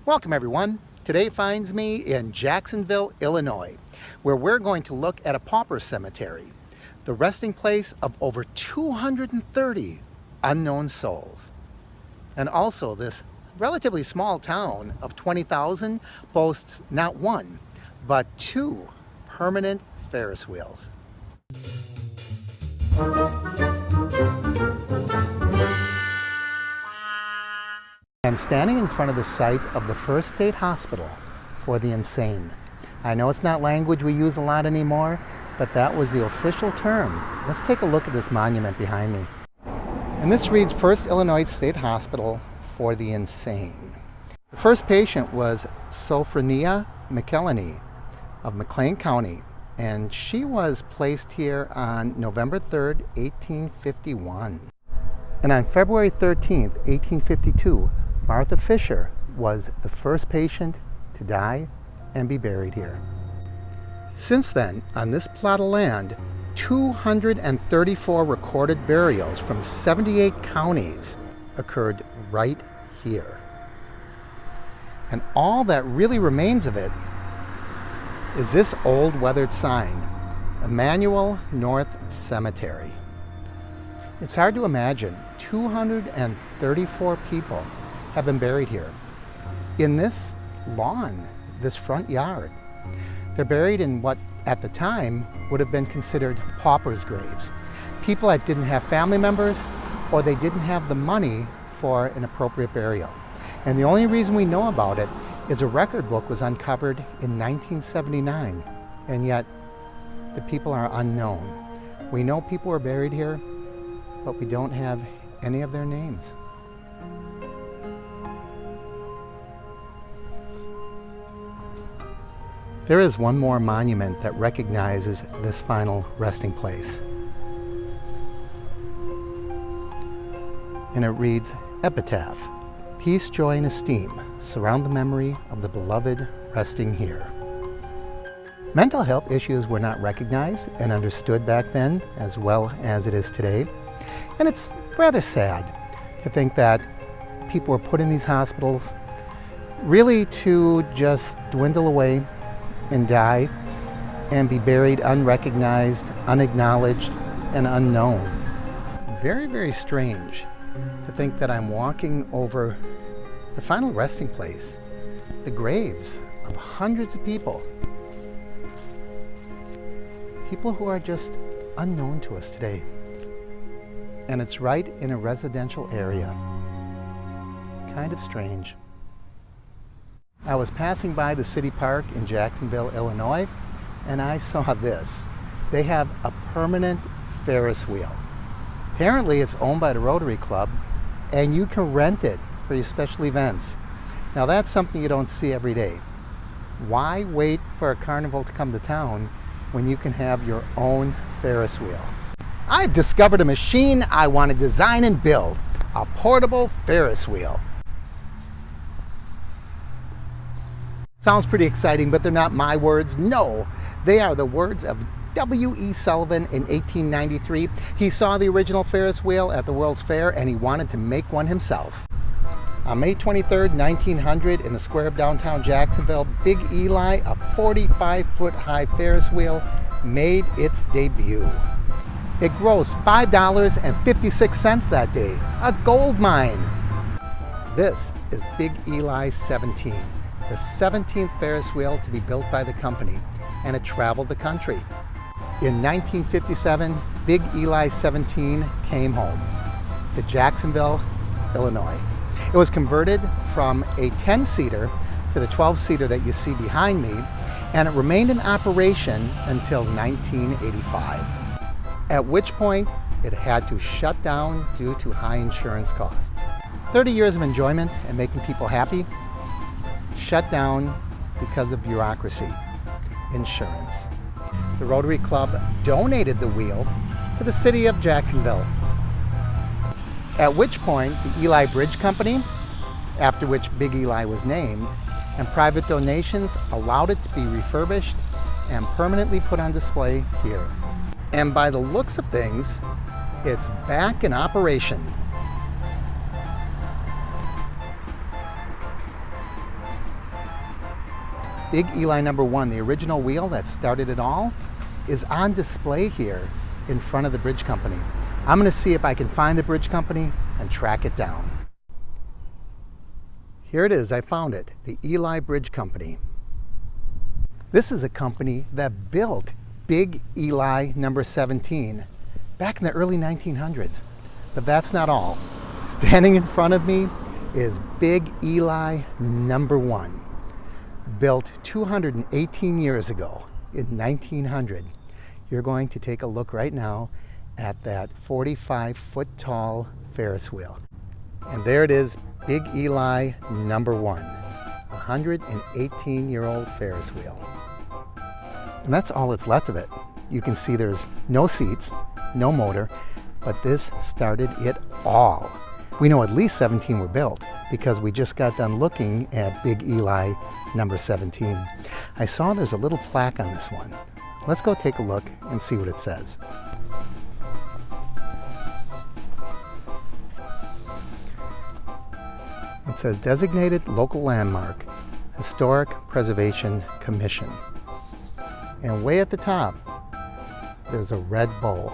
Welcome everyone. Today finds me in Jacksonville, Illinois, where we're going to look at a pauper cemetery, the resting place of over 230 unknown souls. And also this relatively small town of 20,000 boasts not one, but two permanent Ferris wheels. I'm standing in front of the site of the first state hospital for the insane. I know it's not language we use a lot anymore, but that was the official term. Let's take a look at this monument behind me. And this reads First Illinois State Hospital for the Insane. The first patient was Sophronia McElhenney of McLean County, and she was placed here on November 3rd, 1851. And on February 13th, 1852, Martha Fisher was the first patient to die and be buried here. Since then, on this plot of land, 234 recorded burials from 78 counties occurred right here. And all that really remains of it is this old weathered sign, Immanuel North Cemetery. It's hard to imagine 234 people have been buried here in this lawn, this front yard. They're buried in what at the time would have been considered paupers' graves. People that didn't have family members or they didn't have the money for an appropriate burial. And the only reason we know about it is a record book was uncovered in 1979, and yet the people are unknown. We know people were buried here, but we don't have any of their names. There is one more monument that recognizes this final resting place. And it reads, Epitaph, Peace, Joy, and Esteem surround the memory of the beloved resting here. Mental health issues were not recognized and understood back then as well as it is today. And it's rather sad to think that people were put in these hospitals really to just dwindle away and die and be buried unrecognized, unacknowledged, and unknown. Very, very strange to think that I'm walking over the final resting place, the graves of hundreds of people. People who are just unknown to us today. And it's right in a residential area. Kind of strange. I was passing by the city park in Jacksonville, Illinois, and I saw this. They have a permanent Ferris wheel. Apparently it's owned by the Rotary Club, and you can rent it for your special events. Now that's something you don't see every day. Why wait for a carnival to come to town when you can have your own Ferris wheel? I've discovered a machine I want to design and build, a portable Ferris wheel. Sounds pretty exciting, but they're not my words. No, they are the words of W.E. Sullivan in 1893. He saw the original Ferris wheel at the World's Fair and he wanted to make one himself. On May 23rd, 1900, in the square of downtown Jacksonville, Big Eli, a 45-foot high Ferris wheel, made its debut. It grossed $5.56 that day, a gold mine. This is Big Eli 17. The 17th Ferris wheel to be built by the company, and it traveled the country. In 1957, Big Eli 17 came home to Jacksonville, Illinois. It was converted from a 10-seater to the 12-seater that you see behind me, and it remained in operation until 1985, at which point it had to shut down due to high insurance costs. 30 years of enjoyment and making people happy, shut down because of bureaucracy, insurance. The Rotary Club donated the wheel to the city of Jacksonville. At which point the Eli Bridge Company, after which Big Eli was named, and private donations allowed it to be refurbished and permanently put on display here. And by the looks of things, it's back in operation. Big Eli #1, the original wheel that started it all, is on display here in front of the bridge company. I'm going to see if I can find the bridge company and track it down. Here it is, I found it, the Eli Bridge Company. This is a company that built Big Eli #17 back in the early 1900s. But that's not all. Standing in front of me is Big Eli #1, built 218 years ago in 1900. You're going to take a look right now at that 45-foot tall Ferris wheel. And there it is, Big Eli #1, 118-year-old Ferris wheel. And that's all that's left of it. You can see there's no seats, no motor, but this started it all. We know at least 17 were built because we just got done looking at Big Eli #17. I saw there's a little plaque on this one. Let's go take a look and see what it says. It says Designated Local Landmark, Historic Preservation Commission. And way at the top, there's a red bowl.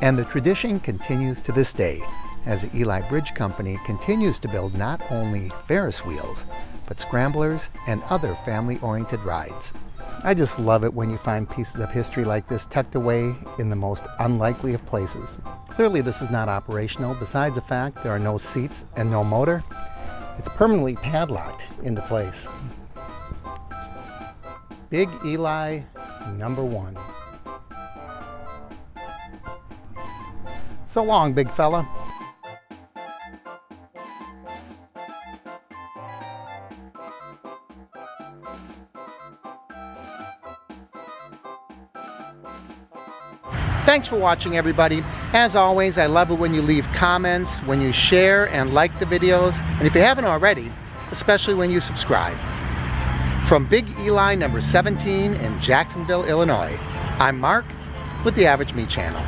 And the tradition continues to this day as the Eli Bridge Company continues to build not only Ferris wheels, but scramblers and other family-oriented rides. I just love it when you find pieces of history like this tucked away in the most unlikely of places. Clearly this is not operational, besides the fact there are no seats and no motor. It's permanently padlocked into place. Big Eli #1. So long, big fella. Thanks for watching, everybody. As always, I love it when you leave comments, when you share and like the videos, and if you haven't already, especially when you subscribe. From Big Eli #17 in Jacksonville, Illinois, I'm Mark with the Average Me Channel.